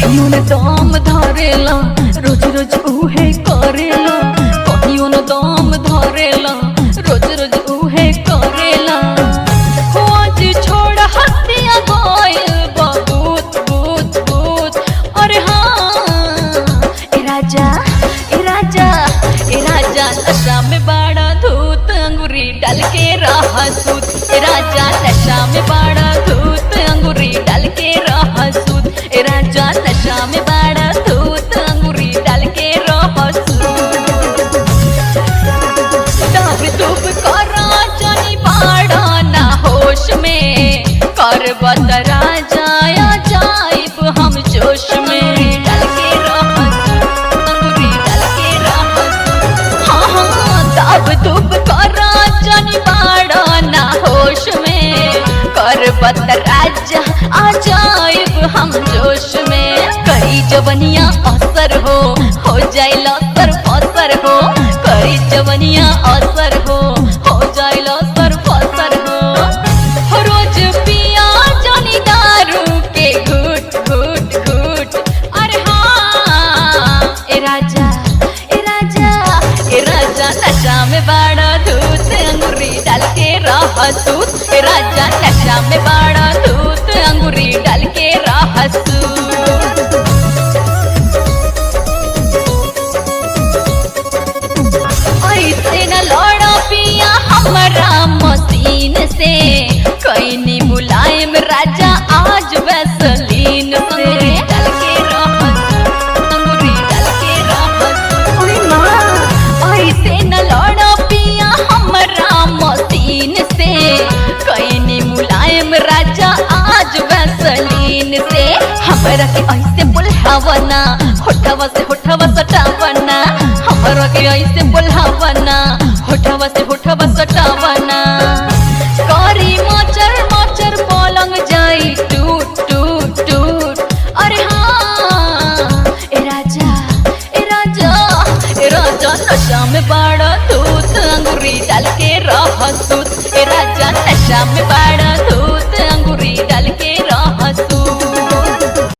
कहियो न दम धरेला रोज रोज उहे करेला, कहियो न दम धरेला रोज रोज उहे करेला। हो आज छोड़ हसिया गइल बहुत बहुत बहुत। अरे हाँ ए राजा ए राजा ए राजा नशा में बड़ा धूत अंगूरी डाल के रहा सूत। ए राजा नशा में बड़ा धूत अंगूरी डाल के रहा सूत। ए राजा नशा में बड़ा धूत अंगूरी डाल के रहा सूत। दाब दूब करा जानी बाड़ा ना होश में, करबत राजा आ जाइब हम जोश में। डाल के रहा सूत अंगूरी डाल के रहा सूत। हाँ हाँ दाब दूब करा जानी बाड़ा ना होश में, करबत राजा आ जाइब हम जोश में। करी जवनिया असर हो जाए लसर फसर हो, करी जवनिया असर हो जाए लसर फसर हो। रोज पिया जानी दारू के घुट घुट घुट। अरे हाँ ए राजा ए राजा ए राजा नशा में बड़ा धूत अंगूरी डाल के रहा सूत। ए राजा नशा में बड़ा धूत अंगूरी डाल के रहा सूत। ऐसे न लौड़ा पिया हमरा मशीन से, कईनी मुलायम राजा आज वैसलीन से। डाल के रहा सूत अंगूरी डाल के रहा सूत। ओए माँ ऐसे न लौड़ा पिया हमरा मशीन से, कईनी मुलायम राजा आज वैसलीन से। हमरा के ऐसे बुलावना होठवा से होठवा सटावना, हमरा के ऐसे बुलावना होठवा से होठवा सटावना। करी मचर मचर पलंग जाई टूट टूट टूट। अरे हाँ ए राजा ए राजा ए राजा नशा में बड़ा धूत अंगूरी डाल के रहा सूत। ए राजा नशा में